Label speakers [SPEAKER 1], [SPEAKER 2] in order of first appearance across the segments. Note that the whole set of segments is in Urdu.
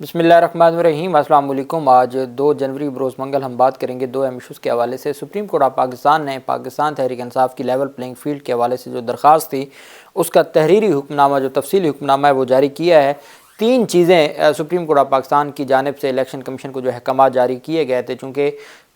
[SPEAKER 1] بسم اللہ الرحمن الرحیم۔ السلام علیکم۔ آج 2 جنوری بروز منگل ہم بات کریں گے 2 اہم ایشوز کے حوالے سے۔ سپریم کورٹ آف پاکستان نے پاکستان تحریک انصاف کی لیول پلینگ فیلڈ کے حوالے سے جو درخواست تھی اس کا تحریری حکم نامہ، جو تفصیلی حکم نامہ ہے وہ جاری کیا ہے۔ 3 چیزیں سپریم کورٹ آف پاکستان کی جانب سے الیکشن کمیشن کو جو احکامات جاری کیے گئے تھے، چونکہ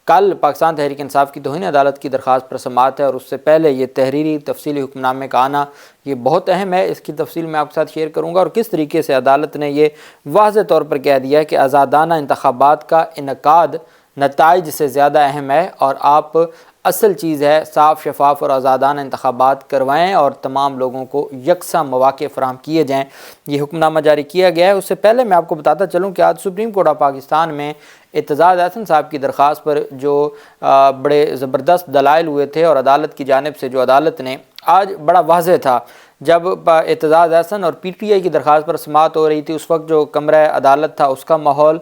[SPEAKER 1] کل پاکستان تحریک انصاف کی توہین عدالت کی درخواست پر سماعت ہے اور اس سے پہلے یہ تحریری تفصیلی حکم نامے کا آنا یہ بہت اہم ہے۔ اس کی تفصیل میں آپ کے ساتھ شیئر کروں گا اور کس طریقے سے عدالت نے یہ واضح طور پر کہہ دیا ہے کہ آزادانہ انتخابات کا انعقاد نتائج سے زیادہ اہم ہے اور آپ اصل چیز ہے صاف، شفاف اور آزادانہ انتخابات کروائیں اور تمام لوگوں کو یکساں مواقع فراہم کیے جائیں۔ یہ حکم نامہ جاری کیا گیا ہے۔ اس سے پہلے میں آپ کو بتاتا چلوں کہ آج سپریم کورٹ آف پاکستان میں اعتزاز احسن صاحب کی درخواست پر جو بڑے زبردست دلائل ہوئے تھے اور عدالت کی جانب سے جو عدالت نے آج بڑا واضح تھا، جب اعتزاز احسن اور پی ٹی آئی کی درخواست پر سماعت ہو رہی تھی اس وقت جو کمرہ عدالت تھا اس کا ماحول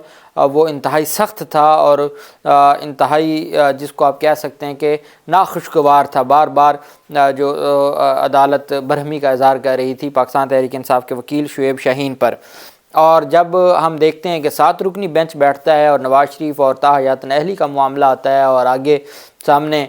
[SPEAKER 1] وہ انتہائی سخت تھا اور انتہائی جس کو آپ کہہ سکتے ہیں کہ ناخوشگوار تھا۔ بار بار جو عدالت برہمی کا اظہار کر رہی تھی پاکستان تحریک انصاف کے وکیل شعیب شاہین پر، اور جب ہم دیکھتے ہیں کہ 7 رکنی بینچ بیٹھتا ہے اور نواز شریف اور طاہر حیات اہلی کا معاملہ آتا ہے اور آگے سامنے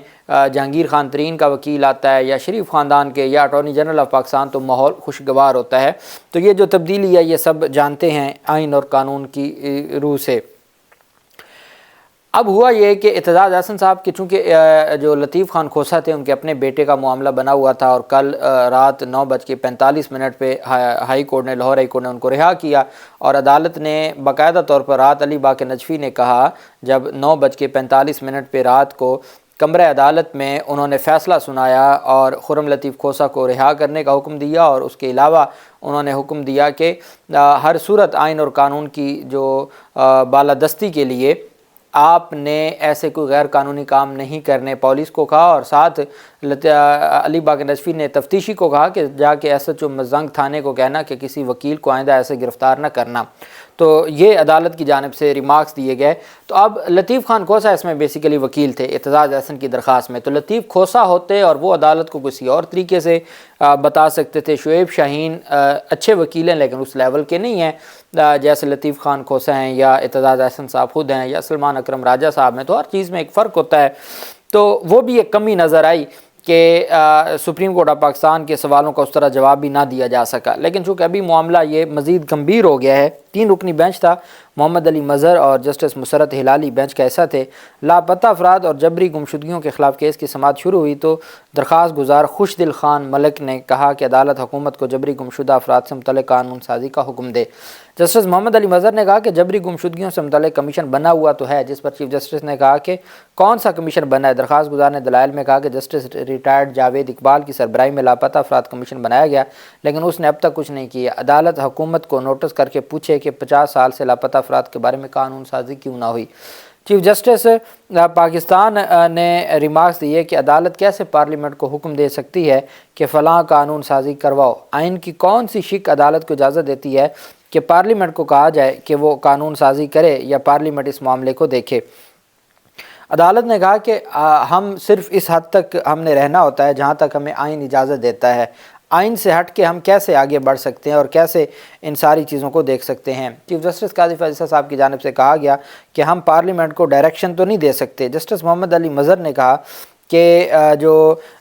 [SPEAKER 1] جہانگیر خان ترین کا وکیل آتا ہے یا شریف خاندان کے یا اٹارنی جنرل آف پاکستان، تو ماحول خوشگوار ہوتا ہے۔ تو یہ جو تبدیلی ہے یہ سب جانتے ہیں آئین اور قانون کی روح سے۔ اب ہوا یہ کہ اعتزاز احسن صاحب کے چونکہ جو لطیف خان کھوسہ تھے ان کے اپنے بیٹے کا معاملہ بنا ہوا تھا اور کل رات 9:45 پہ ہائی کورٹ نے لاہور ہائی کورٹ نے ان کو رہا کیا اور عدالت نے باقاعدہ طور پر رات علی باقر نجفی نے کہا جب 9:45 پہ رات کو کمرہ عدالت میں انہوں نے فیصلہ سنایا اور خرم لطیف کھوسہ کو رہا کرنے کا حکم دیا، اور اس کے علاوہ انہوں نے حکم دیا کہ ہر صورت آئین اور قانون کی جو بالادستی کے لیے آپ نے ایسے کوئی غیر قانونی کام نہیں کرنے پولیس کو کہا، اور ساتھ علی باقر نجفی نے تفتیشی کو کہا کہ جا کے ایس ایچ او مزنگ تھانے کو کہنا کہ کسی وکیل کو آئندہ ایسے گرفتار نہ کرنا۔ تو یہ عدالت کی جانب سے ریمارکس دیے گئے۔ تو اب لطیف خان کھوسہ اس میں بیسیکلی وکیل تھے اعتزاز احسن کی درخواست میں، تو لطیف کھوسہ ہوتے اور وہ عدالت کو کسی اور طریقے سے بتا سکتے تھے۔ شعیب شاہین اچھے وکیل ہیں لیکن اس لیول کے نہیں ہیں جیسے لطیف خان کھوسہ ہیں یا اعتزاز احسن صاحب خود ہیں یا سلمان اکرم راجہ صاحب ہیں، تو ہر چیز میں ایک فرق ہوتا ہے۔ تو وہ بھی ایک کمی نظر آئی کہ سپریم کورٹ آف پاکستان کے سوالوں کا اس طرح جواب بھی نہ دیا جا سکا، لیکن چونکہ ابھی معاملہ یہ مزید گمبھیر ہو گیا ہے۔ 3 رکنی بینچ تھا، محمد علی مظہر اور جسٹس مسرت ہلالی بینچ کا حصہ تھے۔ لاپتہ افراد اور جبری گمشدگیوں کے خلاف کیس کی سماعت شروع ہوئی تو درخواست گزار خوش دل خان ملک نے کہا کہ عدالت حکومت کو جبری گمشدہ افراد سے متعلق قانون سازی کا حکم دے۔ جسٹس محمد علی مظہر نے کہا کہ جبری گمشدگیوں سے متعلق کمیشن بنا ہوا تو ہے، جس پر چیف جسٹس نے کہا کہ کون سا کمیشن بنا ہے۔ درخواست گزار نے دلائل میں کہا کہ جسٹس ریٹائرڈ جاوید اقبال کی سربراہی میں لاپتہ افراد کمیشن بنایا گیا لیکن اس نے اب تک کچھ نہیں کیا۔ عدالت حکومت کو نوٹس کر کے پوچھے کہ 50 سال سے لاپتہ افراد کے بارے میں قانون سازی کیوں نہ ہوئی۔ چیف جسٹس پاکستان نے ریمارکس دیے کہ عدالت کیسے پارلیمنٹ کو حکم دے سکتی ہے کہ فلاں قانون سازی کرواؤ۔ آئین کی کون سی شق عدالت کو اجازت دیتی ہے کہ پارلیمنٹ کو کہا جائے کہ وہ قانون سازی کرے یا پارلیمنٹ اس معاملے کو دیکھے۔ عدالت نے کہا کہ ہم صرف اس حد تک ہم نے رہنا ہوتا ہے جہاں تک ہمیں آئین اجازت دیتا ہے، آئین سے ہٹ کے ہم کیسے آگے بڑھ سکتے ہیں اور کیسے ان ساری چیزوں کو دیکھ سکتے ہیں۔ چیف جسٹس قاضی فیض عیسیٰ صاحب کی جانب سے کہا گیا کہ ہم پارلیمنٹ کو ڈائریکشن تو نہیں دے سکتے۔ جسٹس محمد علی مظہر نے کہا کہ جو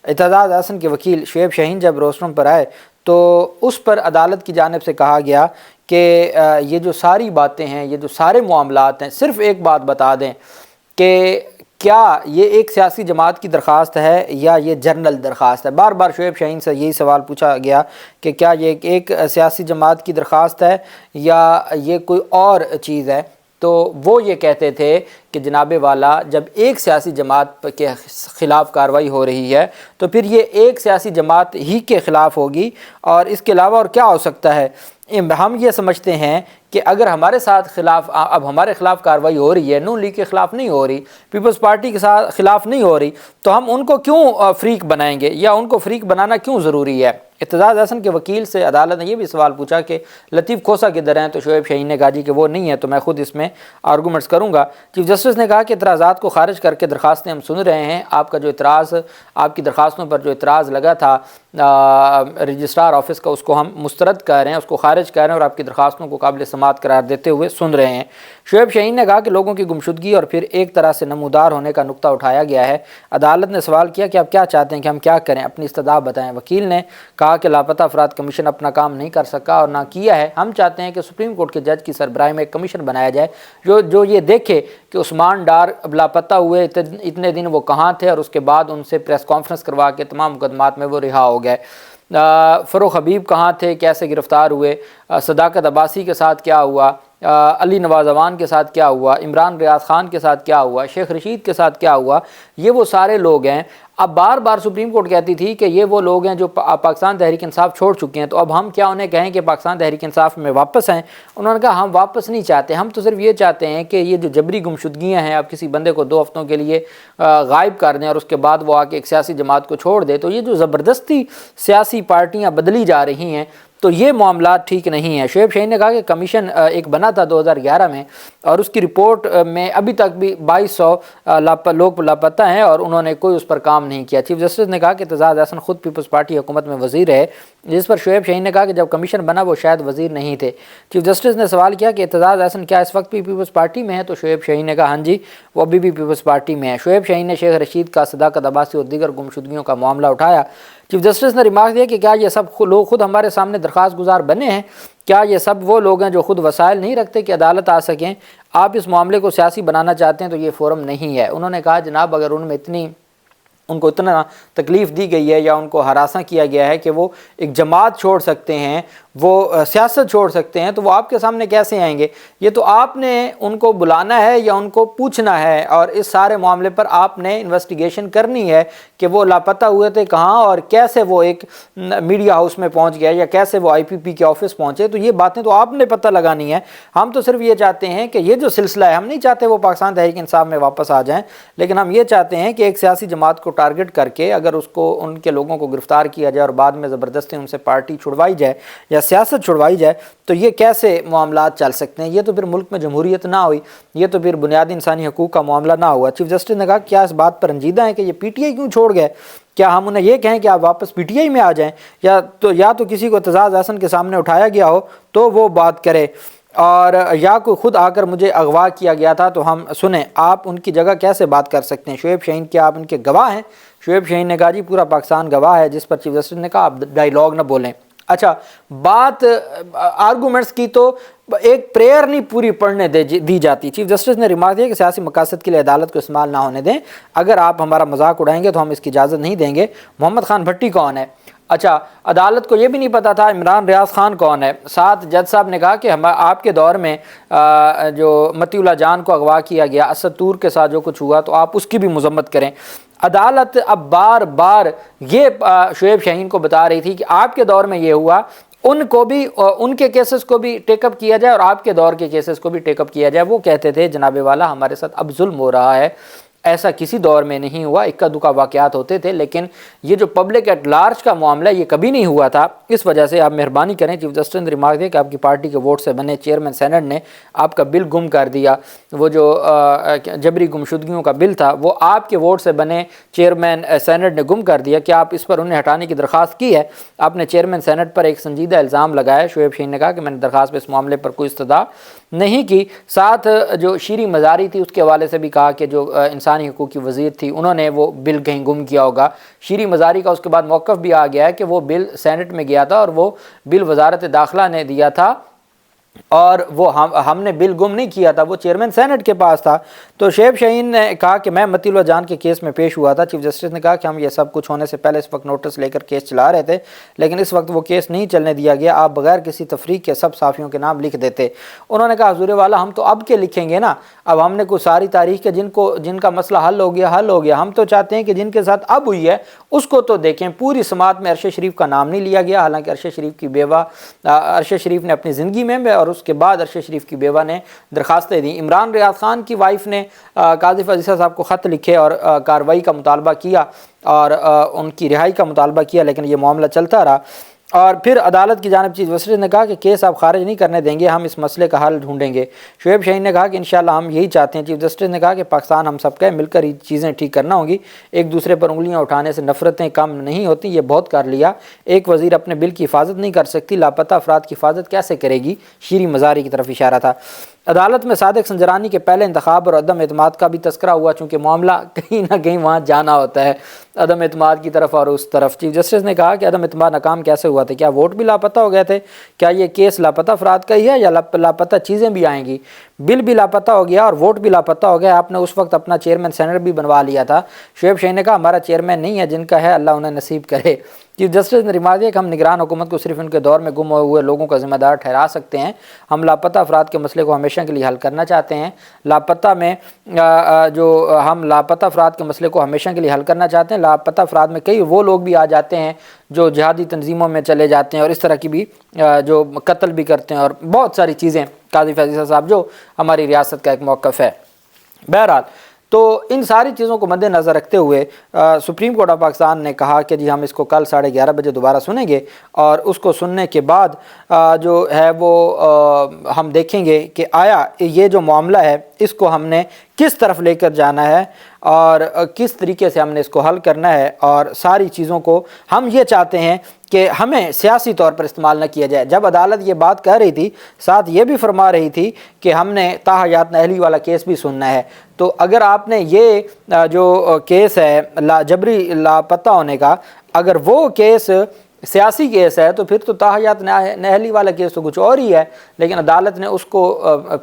[SPEAKER 1] اعتزاز احسن کے وکیل شعیب شاہین جب روسٹروم پر آئے تو اس پر عدالت کی جانب سے کہا گیا کہ یہ جو ساری باتیں ہیں، یہ جو سارے معاملات ہیں، صرف ایک بات بتا دیں کہ کیا یہ ایک سیاسی جماعت کی درخواست ہے یا یہ جنرل درخواست ہے۔ بار بار شعیب شاہین سے یہی سوال پوچھا گیا کہ کیا یہ ایک سیاسی جماعت کی درخواست ہے یا یہ کوئی اور چیز ہے، تو وہ یہ کہتے تھے کہ جناب والا جب ایک سیاسی جماعت کے خلاف کارروائی ہو رہی ہے تو پھر یہ ایک سیاسی جماعت ہی کے خلاف ہوگی اور اس کے علاوہ اور کیا ہو سکتا ہے۔ ہم یہ سمجھتے ہیں کہ اگر ہمارے ساتھ اب ہمارے خلاف کارروائی ہو رہی ہے، نون لیگ کے خلاف نہیں ہو رہی، پیپلز پارٹی کے ساتھ خلاف نہیں ہو رہی، تو ہم ان کو کیوں فریق بنائیں گے یا ان کو فریق بنانا کیوں ضروری ہے۔ اعتزاز احسن کے وکیل سے عدالت نے یہ بھی سوال پوچھا کہ لطیف کھوسہ کدھر ہیں، تو شعیب شاہین نے کہا جی کہ وہ نہیں ہے، تو میں خود اس میں آرگومنٹس کروں گا۔ چیف جسٹس نے کہا کہ اعتراضات کو خارج کر کے درخواستیں ہم سن رہے ہیں، آپ کا جو اعتراض، آپ کی درخواستوں پر جو اعتراض لگا تھا رجسٹرار آفس کا، اس کو ہم مسترد کر رہے ہیں، اس کو خارج کر رہے ہیں اور آپ کی درخواستوں کو قابل سماعت سماعت قرار دیتے ہوئے سن رہے ہیں۔ شعیب شاہین نے کہا کہ لوگوں کی گمشدگی اور پھر ایک طرح سے نمودار ہونے کا نقطہ اٹھایا گیا ہے۔ عدالت نے سوال کیا کہ آپ کیا چاہتے ہیں کہ ہم کیا کریں، اپنی استدعا بتائیں۔ وکیل نے کہا کہ لاپتہ افراد کمیشن اپنا کام نہیں کر سکا اور نہ کیا ہے، ہم چاہتے ہیں کہ سپریم کورٹ کے جج کی سربراہی میں ایک کمیشن بنایا جائے جو یہ دیکھے کہ عثمان ڈار لاپتہ ہوئے اتنے دن وہ کہاں تھے، اور اس کے بعد ان سے پریس کانفرنس کروا کے تمام مقدمات میں وہ رہا ہو گئے۔ فروخ حبیب کہاں تھے، کیسے گرفتار ہوئے، صداقت عباسی کے ساتھ کیا ہوا، علی نواز اوان کے ساتھ کیا ہوا، عمران ریاض خان کے ساتھ کیا ہوا، شیخ رشید کے ساتھ کیا ہوا، یہ وہ سارے لوگ ہیں۔ اب بار بار سپریم کورٹ کہتی تھی کہ یہ وہ لوگ ہیں جو پاکستان تحریک انصاف چھوڑ چکے ہیں، تو اب ہم کیا انہیں کہیں کہ پاکستان تحریک انصاف میں واپس آئیں؟ انہوں نے کہا ہم واپس نہیں چاہتے، ہم تو صرف یہ چاہتے ہیں کہ یہ جو جبری گمشدگیاں ہیں، اب کسی بندے کو 2 ہفتوں کے لیے غائب کر دیں اور اس کے بعد وہ آ کے ایک سیاسی جماعت کو چھوڑ دے، تو یہ جو زبردستی سیاسی پارٹیاں بدلی جا رہی ہیں تو یہ معاملات ٹھیک نہیں ہیں۔ شعیب شاہین نے کہا کہ کمیشن ایک بنا تھا 2011 میں، اور اس کی رپورٹ میں ابھی تک بھی 2200 لوگ لاپتہ ہیں اور انہوں نے کوئی اس پر کام نہیں کیا۔ چیف جسٹس نے کہا کہ اعتزاز احسن خود پیپلز پارٹی حکومت میں وزیر ہے، جس پر شعیب شاہین نے کہا کہ جب کمیشن بنا وہ شاید وزیر نہیں تھے۔ چیف جسٹس نے سوال کیا کہ اعتزاز احسن کیا اس وقت بھی پیپلز پارٹی میں ہے، تو شعیب شاہین نے کہا ہاں جی، وہ ابھی بھی پیپلز پارٹی میں ہے۔ شعیب شاہین نے شیخ رشید کا، صداقت عباسی اور دیگر گمشدگیوں کا معاملہ اٹھایا۔ چیف جسٹس نے ریمارک دیا کہ کیا یہ سب لوگ خود ہمارے سامنے درخواست گزار بنے ہیں؟ کیا یہ سب وہ لوگ ہیں جو خود وسائل نہیں رکھتے کہ عدالت آ سکیں؟ آپ اس معاملے کو سیاسی بنانا چاہتے ہیں تو یہ فورم نہیں ہے۔ انہوں نے کہا جناب اگر ان کو اتنا تکلیف دی گئی ہے یا ان کو ہراساں کیا گیا ہے کہ وہ ایک جماعت چھوڑ سکتے ہیں، وہ سیاست چھوڑ سکتے ہیں، تو وہ آپ کے سامنے کیسے آئیں گے؟ یہ تو آپ نے ان کو بلانا ہے یا ان کو پوچھنا ہے، اور اس سارے معاملے پر آپ نے انویسٹیگیشن کرنی ہے کہ وہ لاپتہ ہوئے تھے کہاں اور کیسے وہ ایک میڈیا ہاؤس میں پہنچ گیا یا کیسے وہ آئی پی پی کے آفس پہنچے، تو یہ باتیں تو آپ نے پتہ لگانی ہے۔ ہم تو صرف یہ چاہتے ہیں کہ یہ جو سلسلہ ہے، ہم نہیں چاہتے وہ پاکستان تحریک انصاف میں واپس آ جائیں، لیکن ہم یہ چاہتے ہیں کہ ایک سیاسی جماعت کو ٹارگٹ کر کے اگر اس کو ان کے لوگوں کو گرفتار کیا جائے اور بعد میں زبردستی ان سے پارٹی چھڑوائی جائے یا سیاست چھڑوائی جائے، تو یہ کیسے معاملات چل سکتے ہیں؟ یہ تو پھر ملک میں جمہوریت نہ ہوئی، یہ تو پھر بنیادی انسانی حقوق کا معاملہ نہ ہوا۔ چیف جسٹس نے کہا کیا اس بات پر رنجیدہ ہیں کہ یہ پی ٹی آئی کیوں چھوڑ گئے؟ کیا ہم انہیں یہ کہیں کہ آپ واپس پی ٹی آئی میں آ جائیں، یا تو کسی کو اعتزاز احسن کے سامنے اٹھایا گیا ہو تو وہ بات کرے، اور یا کوئی خود آ کر مجھے اغوا کیا گیا تھا تو ہم سنیں، آپ ان کی جگہ کیسے بات کر سکتے ہیں؟ شعیب شاہین کیا آپ ان کے گواہ ہیں؟ شعیب شاہین نے کہا جی پورا پاکستان گواہ ہے، جس پر چیف جسٹس نے کہا آپ ڈائیلاگ نہ بولیں۔ اچھا، بات آرگومنٹس کی تو ایک پریئر نہیں پوری پڑھنے دی جاتی۔ چیف جسٹس نے ریمارک دیا کہ سیاسی مقاصد کے لیے عدالت کو استعمال نہ ہونے دیں، اگر آپ ہمارا مذاق اڑائیں گے تو ہم اس کی اجازت نہیں دیں گے۔ محمد خان بھٹی کون ہے؟ اچھا، عدالت کو یہ بھی نہیں پتا تھا عمران ریاض خان کون ہے۔ ساتھ جج صاحب نے کہا کہ آپ کے دور میں جو متی اللہ جان کو اغوا کیا گیا، اسد طور کے ساتھ جو کچھ ہوا، تو آپ اس کی بھی مذمت کریں۔ عدالت اب بار بار یہ شعیب شاہین کو بتا رہی تھی کہ آپ کے دور میں یہ ہوا، ان کو بھی ان کے کیسز کو بھی ٹیک اپ کیا جائے اور آپ کے دور کے کیسز کو بھی ٹیک اپ کیا جائے۔ وہ کہتے تھے جناب والا ہمارے ساتھ اب ظلم ہو رہا ہے، ایسا کسی دور میں نہیں ہوا، اکا دکا واقعات ہوتے تھے، لیکن یہ جو پبلک ایٹ لارج کا معاملہ یہ کبھی نہیں ہوا تھا، اس وجہ سے آپ مہربانی کریں۔ چیف جسٹس نے ریمارک دیا کہ آپ کی پارٹی کے ووٹ سے بنے چیئرمین سینٹ نے آپ کا بل گم کر دیا، وہ جو جبری گمشدگیوں کا بل تھا وہ آپ کے ووٹ سے بنے چیئرمین سینٹ نے گم کر دیا۔ کیا آپ اس پر انہیں ہٹانے کی درخواست کی ہے؟ آپ نے چیئرمین سینٹ پر ایک سنجیدہ الزام لگایا۔ شعیب شاہین نے کہا کہ میں نے درخواست پہ اس معاملے پر کوئی استدعا نہیں کی۔ ساتھ جو شیریں مزاری تھی اس کے حوالے سے بھی کہا کہ جو انسانی حقوق کی وزیر تھی انہوں نے وہ بل کہیں گم کیا ہوگا۔ شیریں مزاری کا اس کے بعد موقف بھی آ گیا ہے کہ وہ بل سینٹ میں گیا تھا اور وہ بل وزارت داخلہ نے دیا تھا، اور وہ ہم نے بل گم نہیں کیا تھا، وہ چیئرمین سینٹ کے پاس تھا۔ تو شعیب شاہین نے کہا کہ میں متی اللہ جان کے کیس میں پیش ہوا تھا۔ چیف جسٹس نے کہا کہ ہم یہ سب کچھ ہونے سے پہلے اس وقت نوٹس لے کر کیس چلا رہے تھے، لیکن اس وقت وہ کیس نہیں چلنے دیا گیا، آپ بغیر کسی تفریق کے سب صحافیوں کے نام لکھ دیتے۔ انہوں نے کہا حضور والا ہم تو اب کے لکھیں گے نا، اب ہم نے کوئی ساری تاریخ کے جن کا مسئلہ حل ہو گیا، ہم تو چاہتے ہیں کہ جن کے ساتھ اب ہوئی ہے اس کو تو دیکھیں۔ پوری سماعت میں ارشد شریف کا نام نہیں لیا گیا، حالانکہ ارشد شریف کی بیوہ ارشد شریف نے اپنی زندگی میں اور اس کے بعد ارشد شریف کی بیوہ نے درخواستیں دیں۔ عمران ریاض خان کی وائف نے قاضی فضیلہ صاحب کو خط لکھے اور کارروائی کا مطالبہ کیا اور ان کی رہائی کا مطالبہ کیا، لیکن یہ معاملہ چلتا رہا۔ اور پھر عدالت کی جانب چیف جسٹس نے کہا کہ کیس آپ خارج نہیں کرنے دیں گے، ہم اس مسئلے کا حل ڈھونڈیں گے۔ شعیب شاہین نے کہا کہ انشاءاللہ ہم یہی چاہتے ہیں۔ چیف جسٹس نے کہا کہ پاکستان ہم سب کا ہے، مل کر یہ چیزیں ٹھیک کرنا ہوں گی، ایک دوسرے پر انگلیاں اٹھانے سے نفرتیں کم نہیں ہوتی، یہ بہت کر لیا۔ ایک وزیر اپنے بل کی حفاظت نہیں کر سکتی، لاپتہ افراد کی حفاظت کیسے کرے گی؟ شیریں مزاری کی طرف اشارہ تھا۔ عدالت میں صادق سنجرانی کے پہلے انتخاب اور عدم اعتماد کا بھی تذکرہ ہوا، چونکہ معاملہ کہیں نہ کہیں وہاں جانا ہوتا ہے عدم اعتماد کی طرف اور اس طرف۔ چیف جسٹس نے کہا کہ عدم اعتماد ناکام کیسے ہوا تھا؟ کیا ووٹ بھی لاپتہ ہو گئے تھے؟ کیا یہ کیس لاپتہ افراد کا ہی ہے یا لاپتہ چیزیں بھی آئیں گی؟ بل بھی لاپتہ ہو گیا اور ووٹ بھی لاپتہ ہو گیا، آپ نے اس وقت اپنا چیئرمین سینیٹ بھی بنوا لیا تھا۔ شعیب شاہین نے کہا ہمارا چیئرمین نہیں ہے، جن کا ہے اللہ انہیں نصیب کرے۔ چیف جسٹس نے ریمارک دیا کہ ہم نگران حکومت کو صرف ان کے دور میں گم ہوئے لوگوں کا ذمہ دار ٹھہرا سکتے ہیں، ہم لاپتہ افراد کے مسئلے کو ہمیشہ کے لیے حل کرنا چاہتے ہیں۔ ہم لاپتہ افراد کے مسئلے کو ہمیشہ کے لیے حل کرنا چاہتے ہیں۔ لاپتہ افراد میں کئی وہ لوگ بھی آ جاتے ہیں جو جہادی تنظیموں میں چلے جاتے ہیں اور اس طرح کی بھی جو قتل بھی کرتے ہیں اور بہت ساری چیزیں، قاضی فیض عیسیٰ صاحب جو ہماری ریاست کا ایک موقف ہے۔ بہرحال تو ان ساری چیزوں کو مد نظر رکھتے ہوئے سپریم کورٹ آف پاکستان نے کہا کہ جی ہم اس کو کل 11:30 بجے دوبارہ سنیں گے، اور اس کو سننے کے بعد جو ہے وہ ہم دیکھیں گے کہ آیا یہ جو معاملہ ہے اس کو ہم نے کس طرف لے کر جانا ہے اور کس طریقے سے ہم نے اس کو حل کرنا ہے، اور ساری چیزوں کو ہم یہ چاہتے ہیں کہ ہمیں سیاسی طور پر استعمال نہ کیا جائے۔ جب عدالت یہ بات کہہ رہی تھی، ساتھ یہ بھی فرما رہی تھی کہ ہم نے تاحیات نااہلی والا کیس بھی سننا ہے، تو اگر آپ نے یہ جو کیس ہے جبری لاپتہ ہونے کا، اگر وہ کیس سیاسی کیس ہے تو پھر تو تاحیات نااہلی والا کیس تو کچھ اور ہی ہے، لیکن عدالت نے اس کو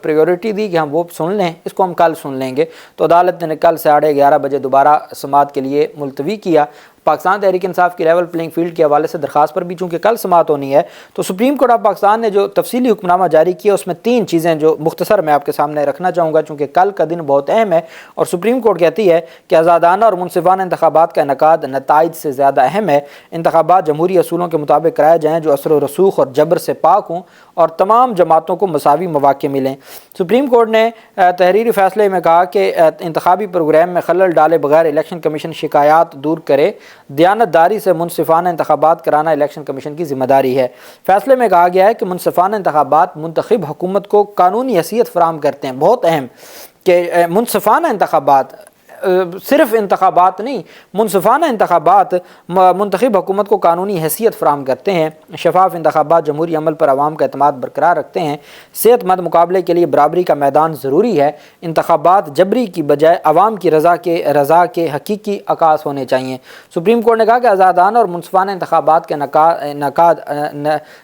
[SPEAKER 1] پریورٹی دی کہ ہم وہ سن لیں، اس کو ہم کل سن لیں گے۔ تو عدالت نے کل 11:30 بجے دوبارہ سماعت کے لیے ملتوی کیا۔ پاکستان تحریک انصاف کی لیول پلینگ فیلڈ کے حوالے سے درخواست پر بھی چونکہ کل سماعت ہونی ہے، تو سپریم کورٹ آف پاکستان نے جو تفصیلی حکم نامہ جاری کیا اس میں 3 چیزیں جو مختصر میں آپ کے سامنے رکھنا چاہوں گا، چونکہ کل کا دن بہت اہم ہے اور سپریم کورٹ کہتی ہے کہ آزادانہ اور منصفانہ انتخابات کا انعقاد نتائج سے زیادہ اہم ہے۔ انتخابات جمہوری اصولوں کے مطابق کرائے جائیں جو اثر و رسوخ اور جبر سے پاک ہوں اور تمام جماعتوں کو مساوی مواقع ملیں۔ سپریم کورٹ نے تحریری فیصلے میں کہا کہ انتخابی پروگرام میں خلل ڈالے بغیر الیکشن کمیشن شکایات دور کرے، دیانت داری سے منصفانہ انتخابات کرانا الیکشن کمیشن کی ذمہ داری ہے۔ فیصلے میں کہا گیا ہے کہ منصفانہ انتخابات منتخب حکومت کو قانونی حیثیت فراہم کرتے ہیں، بہت اہم کہ منصفانہ انتخابات صرف انتخابات نہیں، منصفانہ انتخابات منتخب حکومت کو قانونی حیثیت فراہم کرتے ہیں۔ شفاف انتخابات جمہوری عمل پر عوام کا اعتماد برقرار رکھتے ہیں۔ صحت مند مقابلے کے لیے برابری کا میدان ضروری ہے۔ انتخابات جبری کی بجائے عوام کی رضا کے حقیقی عکاس ہونے چاہیے۔ سپریم کورٹ نے کہا کہ آزادانہ اور منصفانہ انتخابات کے انعقاد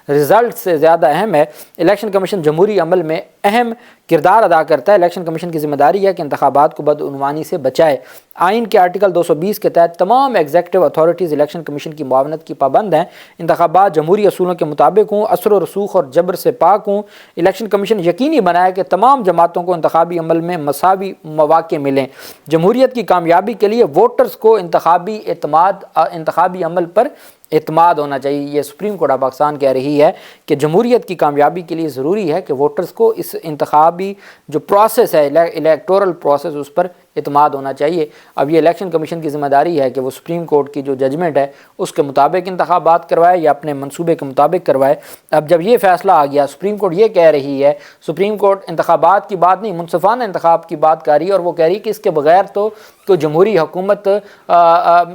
[SPEAKER 1] رزلٹ سے زیادہ اہم ہے۔ الیکشن کمیشن جمہوری عمل میں اہم کردار ادا کرتا ہے۔ الیکشن کمیشن کی ذمہ داری ہے کہ انتخابات کو بدعنوانی سے بچائے۔ آئین کے آرٹیکل 220 کے تحت تمام ایگزیکٹو اتھارٹیز الیکشن کمیشن کی معاونت کی پابند ہیں۔ انتخابات جمہوری اصولوں کے مطابق ہوں، اثر و رسوخ اور جبر سے پاک ہوں۔ الیکشن کمیشن یقینی بنائے کہ تمام جماعتوں کو انتخابی عمل میں مساوی مواقع ملیں۔ جمہوریت کی کامیابی کے لیے ووٹرز کو انتخابی عمل پر اعتماد ہونا چاہیے۔ یہ سپریم کورٹ آف پاکستان کہہ رہی ہے کہ جمہوریت کی کامیابی کے لیے ضروری ہے کہ ووٹرز کو اس انتخابی جو پروسیس ہے، الیکٹورل پروسیس، اس پر اعتماد ہونا چاہیے۔ اب یہ الیکشن کمیشن کی ذمہ داری ہے کہ وہ سپریم کورٹ کی جو ججمنٹ ہے اس کے مطابق انتخابات کروائے یا اپنے منصوبے کے مطابق کروائے۔ اب جب یہ فیصلہ آ گیا، سپریم کورٹ یہ کہہ رہی ہے، سپریم کورٹ انتخابات کی بات نہیں، منصفانہ انتخاب کی بات کر رہی ہے، اور وہ کہہ رہی ہے کہ اس کے بغیر تو کوئی جمہوری حکومت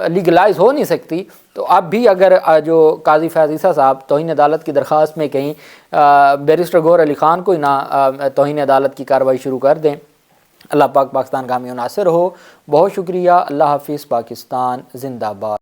[SPEAKER 1] لیگلائز ہو نہیں سکتی۔ تو اب بھی اگر جو قاضی فیض عیسیٰ صاحب توہین عدالت کی درخواست میں کہیں بیرسٹر گوہر علی خان کو ہی نہ توہین عدالت کی کارروائی شروع کر دیں۔ اللہ پاک پاکستان کا حامی و ناصر ہو۔ بہت شکریہ۔ اللہ حافظ۔ پاکستان زندہ باد۔